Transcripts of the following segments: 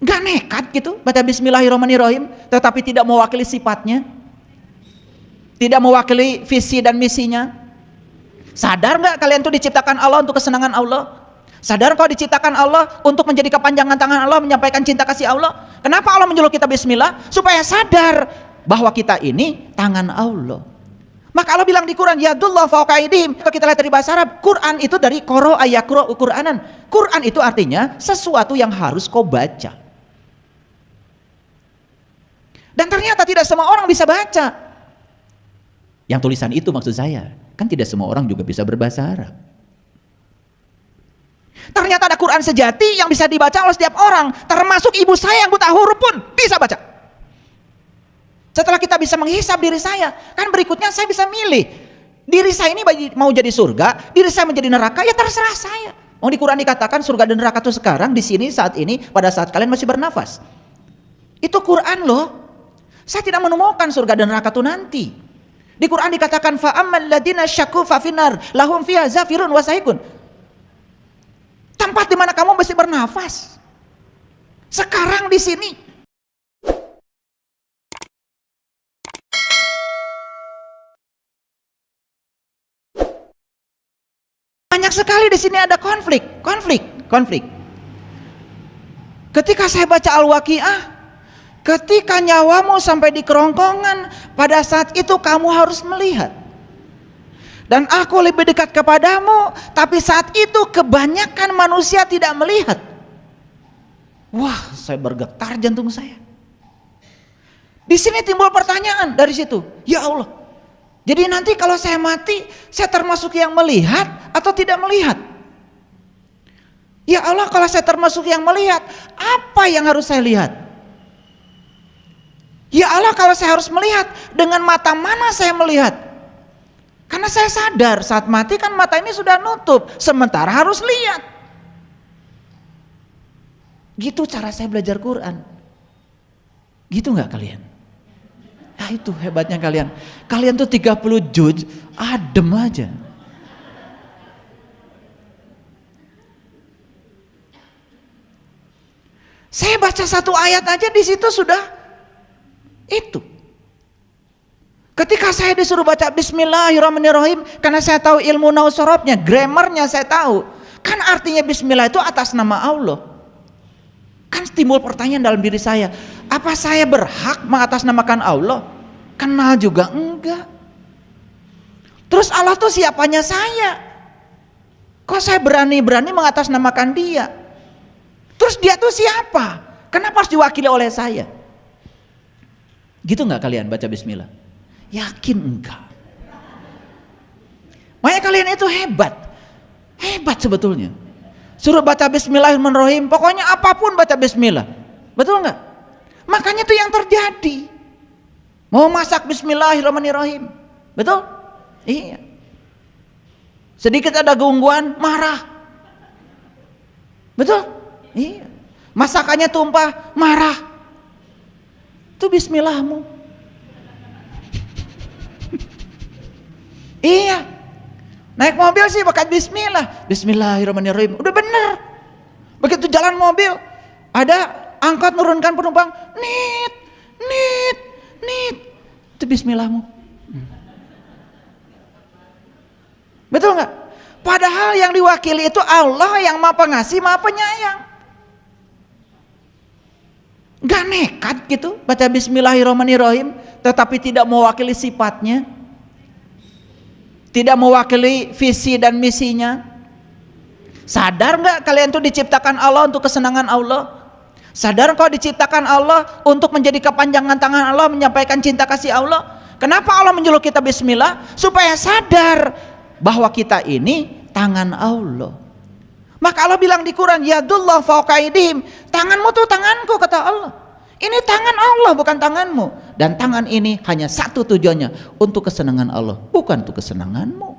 Gak nekat gitu baca Bismillahirrahmanirrahim, tetapi tidak mewakili sifatnya, tidak mewakili visi dan misinya. Sadar gak kalian tuh diciptakan Allah untuk kesenangan Allah? Sadar kau diciptakan Allah untuk menjadi kepanjangan tangan Allah, menyampaikan cinta kasih Allah? Kenapa Allah menyuruh kita bismillah? Supaya sadar bahwa kita ini tangan Allah. Maka Allah bilang di Quran, yadullah fawqa aydihim. Kalau kita lihat dari bahasa Arab, Quran itu dari qara ayaqra Qur'anan. Quran itu artinya sesuatu yang harus kau baca. Dan ternyata tidak semua orang bisa baca. Yang tulisan itu maksud saya, kan tidak semua orang juga bisa berbahasa Arab. Ternyata ada Quran sejati yang bisa dibaca oleh setiap orang, termasuk ibu saya yang buta huruf pun bisa baca. Setelah kita bisa menghisap diri saya, kan berikutnya saya bisa milih. Diri saya ini mau jadi surga, diri saya menjadi neraka, ya terserah saya. Mau di Quran dikatakan surga dan neraka itu sekarang, di sini, saat ini, pada saat kalian masih bernafas. Itu Quran loh. Saya tidak menemukan surga dan neraka itu nanti. Di Quran dikatakan fa'ammal ladina syakku fafinar lahum fiha zafirun wa saikun. Tempat di mana kamu mesti bernafas. Sekarang di sini. Banyak sekali di sini ada konflik. Ketika saya baca Al-Waqiah, ketika nyawamu sampai di kerongkongan, pada saat itu kamu harus melihat. Dan aku lebih dekat kepadamu, tapi saat itu kebanyakan manusia tidak melihat. Wah, saya bergetar jantung saya. Di sini timbul pertanyaan dari situ. Ya Allah, jadi nanti kalau saya mati, saya termasuk yang melihat atau tidak melihat? Ya Allah, kalau saya termasuk yang melihat, apa yang harus saya lihat? Ya Allah, kalau saya harus melihat, dengan mata mana saya melihat? Karena saya sadar saat mati kan mata ini sudah nutup, sementara harus lihat. Gitu cara saya belajar Quran. Gitu nggak kalian? Nah itu hebatnya kalian. Kalian tuh 30 juz adem aja. Saya baca satu ayat aja di situ sudah itu. Ketika saya disuruh baca Bismillahirrahmanirrahim, karena saya tahu ilmu nausorobnya, grammarnya saya tahu. Kan artinya Bismillah itu atas nama Allah. Kan timbul pertanyaan dalam diri saya, apa saya berhak mengatasnamakan Allah? Kenal juga enggak. Terus Allah tuh siapanya saya? Kok saya berani-berani mengatasnamakan dia? Terus dia tuh siapa? Kenapa harus diwakili oleh saya? Gitu nggak kalian baca Bismillah? Yakin enggak? Makanya kalian itu hebat sebetulnya. Suruh baca Bismillahirrahmanirrahim, pokoknya apapun baca Bismillah, betul nggak? Makanya itu yang terjadi. Mau masak Bismillahirrahmanirrahim, betul? Iya. Sedikit ada gangguan, marah, betul? Iya. Masakannya tumpah, marah. Itu Bismillahmu. Iya, naik mobil sih pakai Bismillah, Bismillahirrahmanirrahim, udah bener. Begitu jalan mobil, ada angkot nurunkan penumpang, nit, itu Bismillahmu. Betul nggak? Padahal yang diwakili itu Allah yang Maha Pengasih, Maha Penyayang. Gak nekat gitu baca Bismillahirrahmanirrahim, tetapi tidak mewakili sifatnya, tidak mewakili visi dan misinya. Sadar nggak kalian tuh diciptakan Allah untuk kesenangan Allah? Sadar kau diciptakan Allah untuk menjadi kepanjangan tangan Allah, menyampaikan cinta kasih Allah? Kenapa Allah menyuruh kita bismillah? Supaya sadar bahwa kita ini tangan Allah. Maka Allah bilang di Quran, yadullah fawqa aydihim, tanganmu tuh tanganku, kata Allah. Ini tangan Allah, bukan tanganmu. Dan tangan ini hanya satu tujuannya, untuk kesenangan Allah, bukan untuk kesenanganmu.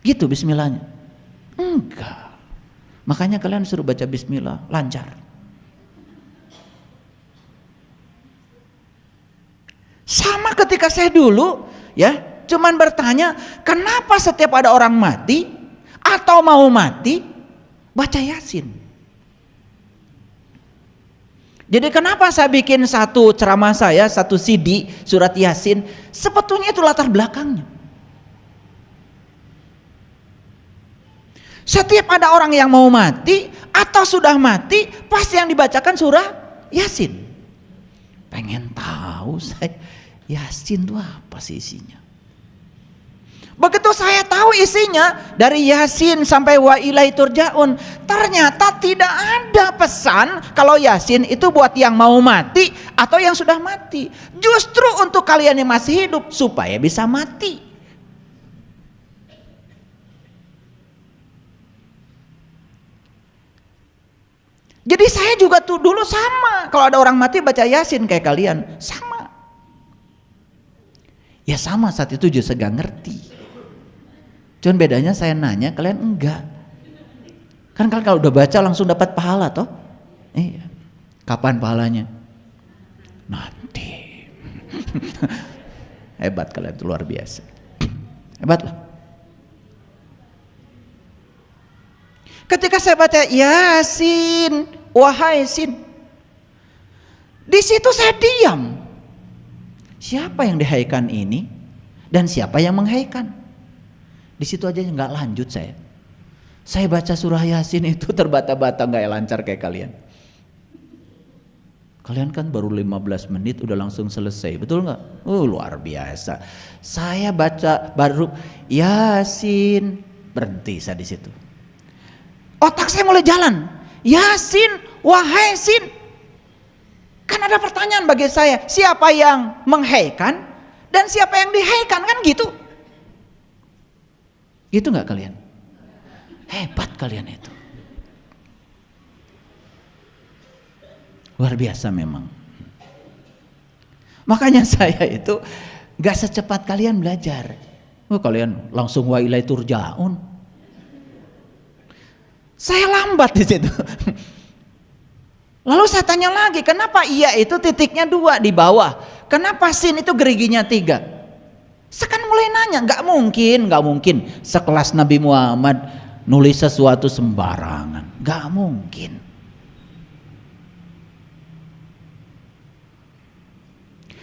Gitu bismillahnya? Enggak. Makanya kalian suruh baca bismillah, lancar. Sama ketika saya dulu ya, cuman bertanya, kenapa setiap ada orang mati atau mau mati baca Yasin? Jadi kenapa saya bikin satu ceramah saya, satu CD surat Yasin, sebetulnya itu latar belakangnya. Setiap ada orang yang mau mati atau sudah mati, pasti yang dibacakan surah Yasin. Pengen tahu saya, Yasin itu apa sih isinya? Begitu saya tahu isinya, dari Yasin sampai wa ilaihi turja'un, ternyata tidak ada pesan kalau Yasin itu buat yang mau mati atau yang sudah mati. Justru untuk kalian yang masih hidup supaya bisa mati. Jadi saya juga tuh dulu sama, kalau ada orang mati baca Yasin kayak kalian, sama. Ya sama, saat itu juga gak ngerti. Cuman bedanya saya nanya, kalian enggak. Kan kalian kalau udah baca langsung dapat pahala toh? Iya. Kapan pahalanya? Nanti. Hebat kalian, itu luar biasa. Hebat lah. Ketika saya baca Yasin, wahai Sin, di situ saya diam. Siapa yang dihaikan ini dan siapa yang menghaikan? Di situ aja nggak lanjut saya. Saya baca surah Yasin itu terbata-bata, nggak lancar kayak kalian. Kalian kan baru 15 menit udah langsung selesai, betul nggak? Luar biasa. Saya baca baru Yasin, berhenti saya di situ. Otak saya mulai jalan. Yasin, wahai Sin. Kan ada pertanyaan bagi saya, siapa yang menghaikan dan siapa yang dihaikan, kan gitu. Gitu nggak kalian? Hebat kalian itu. Luar biasa memang. Makanya saya itu nggak secepat kalian belajar. Kalian langsung wa ilaihi turja'un. Saya lambat di situ. Lalu saya tanya lagi, kenapa iya itu titiknya 2 di bawah? Kenapa Sin itu geriginya 3? Sekarang mulai nanya, nggak mungkin sekelas Nabi Muhammad nulis sesuatu sembarangan, nggak mungkin.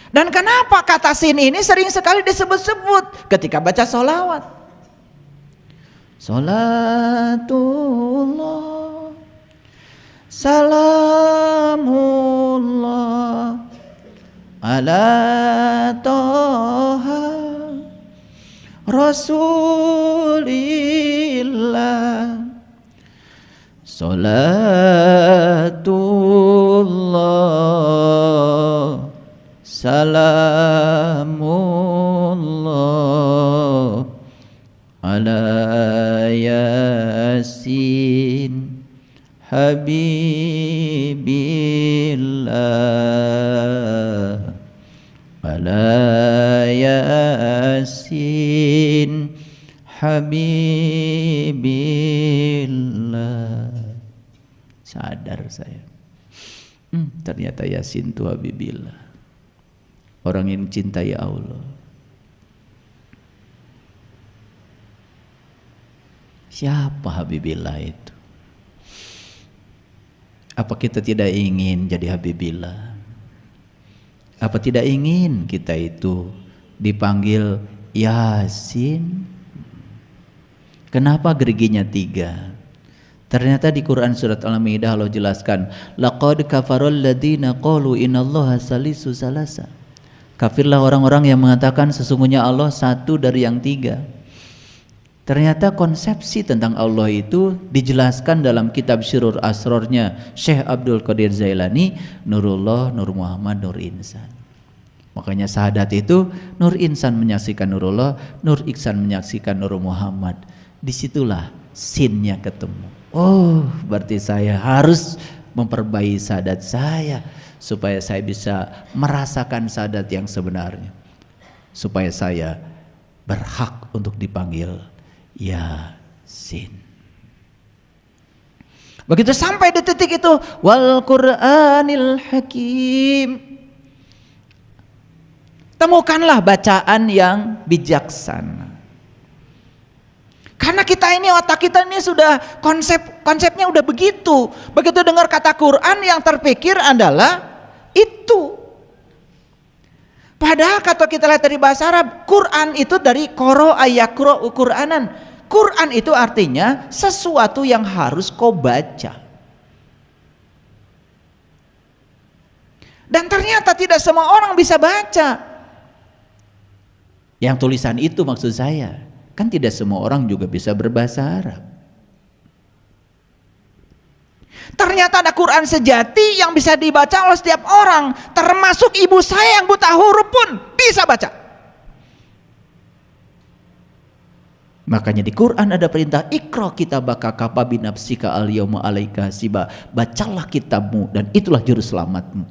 Dan kenapa kata Sin ini sering sekali disebut-sebut ketika baca sholawat? Salatullah, salamullah ala toha Rasulillah, salatullah, salamullah ala Yasin Habibillah, ala Yasin Habibillah. Sadar saya, ternyata Yasin itu Habibillah, orang yang mencintai Allah. Siapa Habibillah itu? Apa kita tidak ingin jadi Habibillah? Apa tidak ingin kita itu dipanggil Yasin? Kenapa geriginya 3? Ternyata di Quran surat Al-Maidah Allah jelaskan, laqad kafarul ladzina qalu innallaha salisu salasa. Kafirlah orang-orang yang mengatakan sesungguhnya Allah satu dari yang 3. Ternyata konsepsi tentang Allah itu dijelaskan dalam kitab Syirur Asrornya Syekh Abdul Qadir Zailani, Nurullah, Nur Muhammad, Nur Insan. Makanya syahadat itu Nur Insan menyaksikan Nurullah, Nur Iksan menyaksikan Nur Muhammad. Disitulah sinnya ketemu. Oh, berarti saya harus memperbaiki syahadat saya supaya saya bisa merasakan syahadat yang sebenarnya, supaya saya berhak untuk dipanggil Yasin. Begitu sampai di titik itu, wal Qur'anil Hakim, temukanlah bacaan yang bijaksana. Karena kita ini, otak kita ini sudah konsepnya udah begitu. Begitu dengar kata Quran yang terpikir adalah itu. Padahal kalau kita lihat dari bahasa Arab, Quran itu dari qara ayaqra Qur'anan. Quran itu artinya sesuatu yang harus kau baca. Dan ternyata tidak semua orang bisa baca. Yang tulisan itu maksud saya, kan tidak semua orang juga bisa berbahasa Arab. Ternyata ada Quran sejati yang bisa dibaca oleh setiap orang, termasuk ibu saya yang buta huruf pun bisa baca. Makanya di Quran ada perintah Iqra kitabaka kafa binafsika al-yauma 'alaika hasiba. Bacalah kitabmu dan itulah juru selamatmu.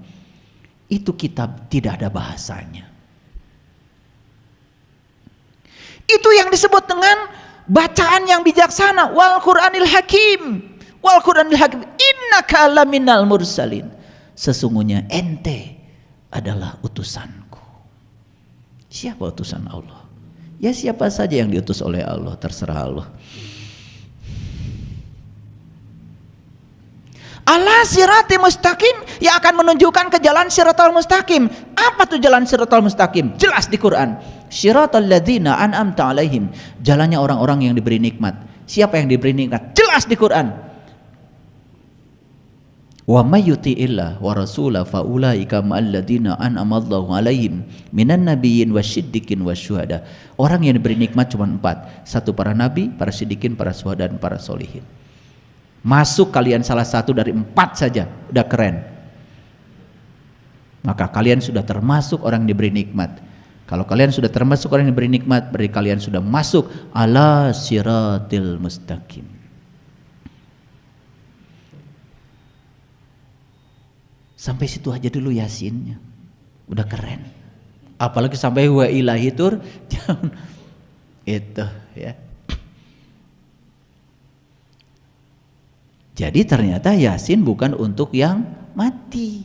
Itu kitab tidak ada bahasanya. Itu yang disebut dengan bacaan yang bijaksana. Wal Qur'anil Hakim. Wal Qur'anil Hakim. Innaka laminal mursalin. Sesungguhnya ente adalah utusanku. Siapa utusan Allah? Ya siapa saja yang diutus oleh Allah, terserah Allah. Ala sirati mustaqim, yang akan menunjukkan ke jalan siratal mustaqim. Apa tuh jalan siratal mustaqim? Jelas di Quran. Siratal ladzina an'amta alaihim, jalannya orang-orang yang diberi nikmat. Siapa yang diberi nikmat? Jelas di Quran. Wa may yuti'illah wa rasulahu fa ulaika ma'al ladzina an'amallahu alaihim minan nabiyyin wasyiddiqin wasyuhada. Orang yang diberi nikmat cuma 4. 1 para nabi, para siddiqin, para syuhada, dan para solihin. Masuk kalian salah satu dari 4 saja, udah keren. Maka kalian sudah termasuk orang yang diberi nikmat. Kalau kalian sudah termasuk orang yang diberi nikmat, berarti kalian sudah masuk ala siratil mustaqim. Sampai situ aja dulu Yasinnya, udah keren. Apalagi sampai wa ilahi tur, itu ya. Jadi ternyata Yasin bukan untuk yang mati.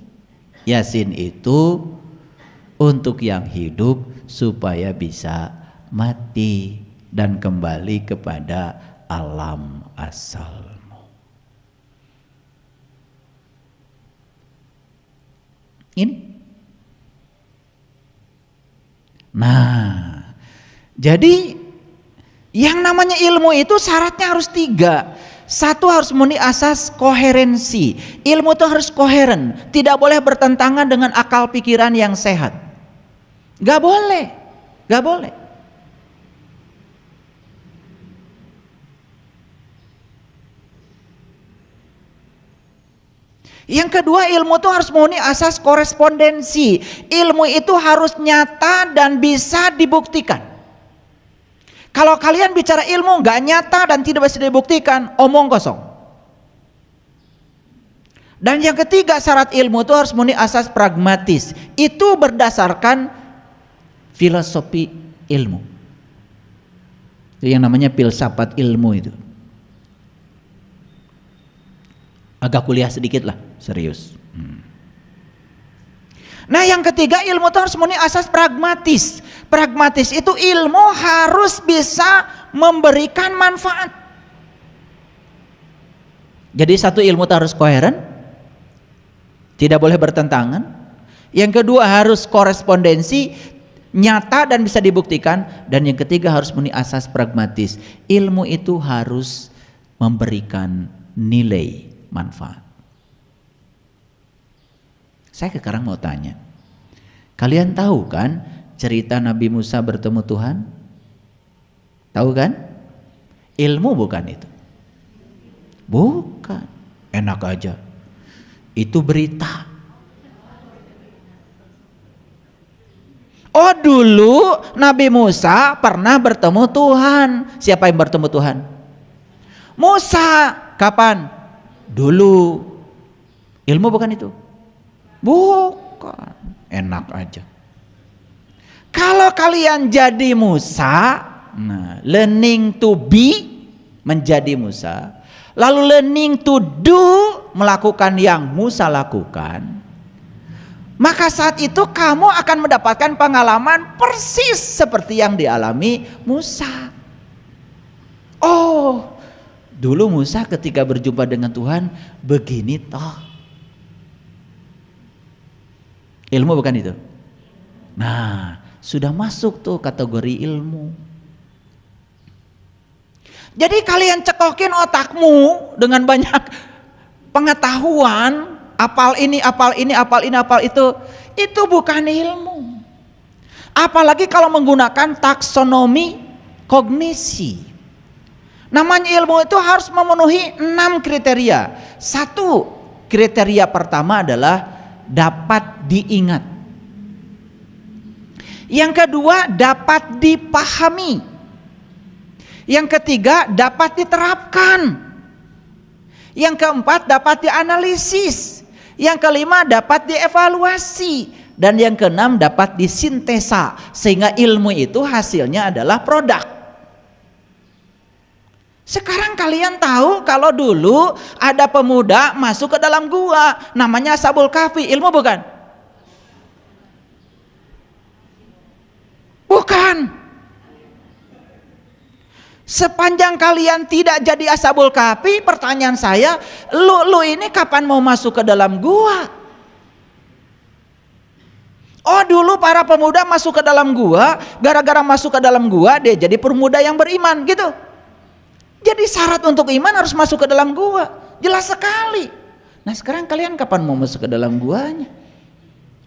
Yasin itu untuk yang hidup supaya bisa mati dan kembali kepada alam asalmu. Ini. Nah, jadi yang namanya ilmu itu syaratnya harus 3. 1 harus memenuhi asas koherensi. Ilmu itu harus koheren, tidak boleh bertentangan dengan akal pikiran yang sehat. Gak boleh, gak boleh. Yang kedua, ilmu itu harus memenuhi asas korespondensi. Ilmu itu harus nyata dan bisa dibuktikan. Kalau kalian bicara ilmu nggak nyata dan tidak bisa dibuktikan, omong kosong. Dan yang ketiga, syarat ilmu itu harus memenuhi asas pragmatis. Itu berdasarkan filosofi ilmu. Itu yang namanya filsafat ilmu itu. Agak kuliah sedikit lah, serius. Nah yang ketiga, ilmu itu harus memenuhi asas pragmatis. Pragmatis itu ilmu harus bisa memberikan manfaat. Jadi 1 ilmu itu harus koheren, tidak boleh bertentangan. Yang kedua harus korespondensi, nyata dan bisa dibuktikan. Dan yang ketiga harus memenuhi asas pragmatis. Ilmu itu harus memberikan nilai manfaat. Saya sekarang mau tanya, kalian tahu kan cerita Nabi Musa bertemu Tuhan? Tahu kan? Ilmu bukan itu? Bukan. Enak aja. Itu berita. Oh dulu Nabi Musa pernah bertemu Tuhan. Siapa yang bertemu Tuhan? Musa. Kapan? Dulu. Ilmu bukan itu? Bukan. Enak aja. Kalau kalian jadi Musa, nah, learning to be menjadi Musa, lalu learning to do melakukan yang Musa lakukan, maka saat itu kamu akan mendapatkan pengalaman persis seperti yang dialami Musa. Oh, dulu Musa ketika berjumpa dengan Tuhan begini toh. Ilmu bukan itu? Nah, sudah masuk tuh kategori ilmu. Jadi kalian cekokin otakmu dengan banyak pengetahuan, apal ini, apal ini, apal ini, apal itu bukan ilmu. Apalagi kalau menggunakan taksonomi kognisi. Namanya ilmu itu harus memenuhi 6 kriteria. 1 kriteria pertama adalah dapat diingat. Yang kedua dapat dipahami. Yang ketiga dapat diterapkan. Yang keempat dapat dianalisis. Yang kelima dapat dievaluasi. Dan yang keenam dapat disintesa. Sehingga ilmu itu hasilnya adalah produk. Sekarang kalian tahu kalau dulu ada pemuda masuk ke dalam gua namanya Ashabul Kahfi. Ilmu bukan? Bukan. Sepanjang kalian tidak jadi Ashabul Kahfi, pertanyaan saya, lu ini kapan mau masuk ke dalam gua? Oh, dulu para pemuda masuk ke dalam gua, gara-gara masuk ke dalam gua dia jadi pemuda yang beriman gitu. Jadi syarat untuk iman harus masuk ke dalam gua. Jelas sekali. Nah sekarang kalian kapan mau masuk ke dalam guanya?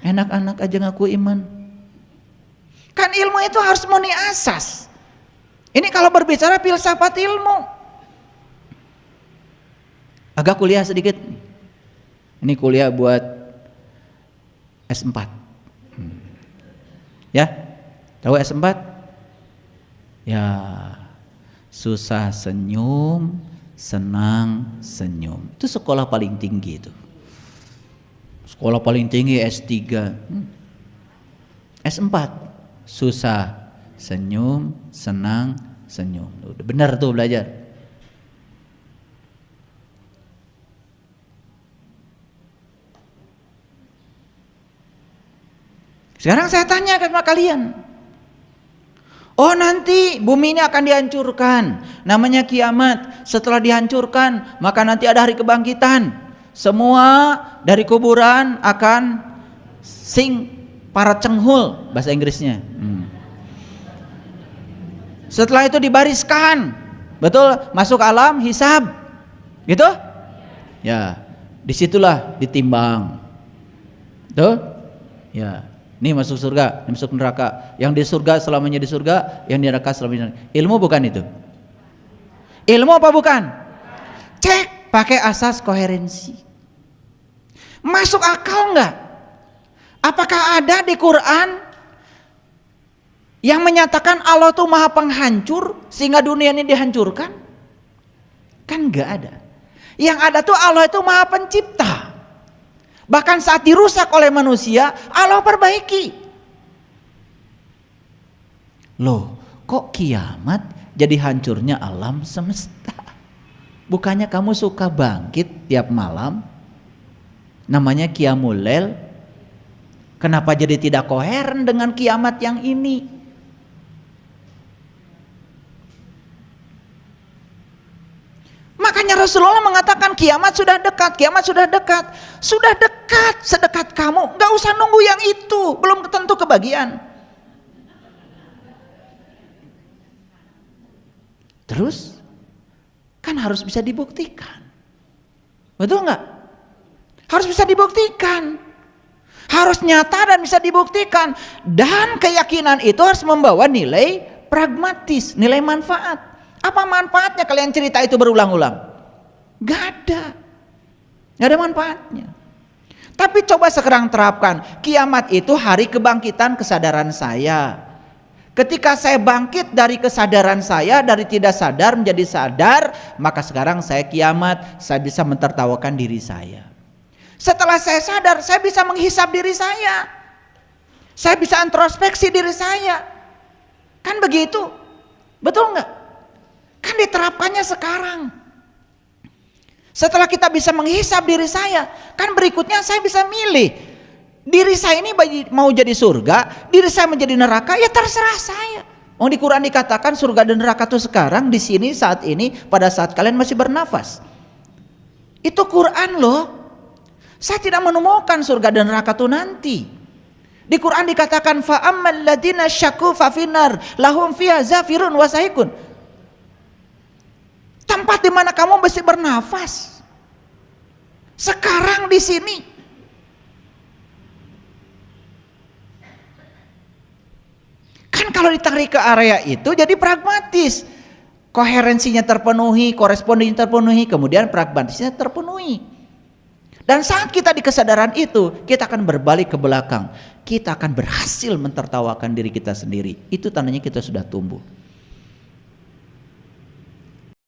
Enak-enak aja ngaku iman. Kan ilmu itu harus memenuhi asas. Ini kalau berbicara filsafat ilmu. Agak kuliah sedikit. Ini kuliah buat S4. Ya? Tahu S4? Ya. Susah senyum, senang senyum. Itu sekolah paling tinggi itu. Sekolah paling tinggi S3. S4. Susah senyum, senang senyum. Udah benar tuh belajar. Sekarang saya tanya sama kalian. Oh nanti bumi ini akan dihancurkan, namanya kiamat. Setelah dihancurkan maka nanti ada hari kebangkitan. Semua dari kuburan akan para cenghul, bahasa Inggrisnya. Setelah itu dibariskan, betul, masuk alam hisab, gitu? Ya, disitulah ditimbang, tuh, ya. Ini masuk surga, ini masuk neraka. Yang di surga selamanya di surga, yang di neraka selamanya. Ilmu bukan itu? Ilmu apa bukan? Cek, pakai asas koherensi. Masuk akal enggak? Apakah ada di Quran yang menyatakan Allah itu maha penghancur sehingga dunia ini dihancurkan? Kan enggak ada. Yang ada tuh Allah itu maha pencipta. Bahkan saat dirusak oleh manusia, Allah perbaiki. Loh, kok kiamat jadi hancurnya alam semesta? Bukannya kamu suka bangkit tiap malam? Namanya Qiyamul Lail. Kenapa jadi tidak koheren dengan kiamat yang ini? Makanya Rasulullah mengatakan kiamat sudah dekat, kiamat sudah dekat. Sudah dekat, sedekat kamu, gak usah nunggu yang itu, belum tentu kebagian. Terus kan harus bisa dibuktikan. Betul gak? Harus bisa dibuktikan. Harus nyata dan bisa dibuktikan. Dan keyakinan itu harus membawa nilai pragmatis, nilai manfaat. Apa manfaatnya kalian cerita itu berulang-ulang? Gak ada. Gak ada manfaatnya. Tapi coba sekarang terapkan. Kiamat itu hari kebangkitan kesadaran saya. Ketika saya bangkit dari kesadaran saya, dari tidak sadar menjadi sadar, maka sekarang saya kiamat, saya bisa mentertawakan diri saya. Setelah saya sadar, saya bisa menghisap diri saya. Saya bisa introspeksi diri saya. Kan begitu? Betul nggak? Kan diterapkannya sekarang. Setelah kita bisa menghisap diri saya, kan berikutnya saya bisa milih. Diri saya ini mau jadi surga, diri saya menjadi neraka, ya terserah saya. Oh, di Quran dikatakan surga dan neraka itu sekarang, di sini, saat ini, pada saat kalian masih bernafas. Itu Quran loh. Saya tidak menemukan surga dan neraka itu nanti. Di Quran dikatakan fa ammal ladina syaqu fa finnar lahum fiha zafirun wa sahikun. Tempat di mana kamu masih bernafas. Sekarang di sini. Kan kalau ditarik ke area itu jadi pragmatis. Koherensinya terpenuhi, korespondensinya terpenuhi, kemudian pragmatisnya terpenuhi. Dan saat kita di kesadaran itu, kita akan berbalik ke belakang. Kita akan berhasil mentertawakan diri kita sendiri. Itu tandanya kita sudah tumbuh.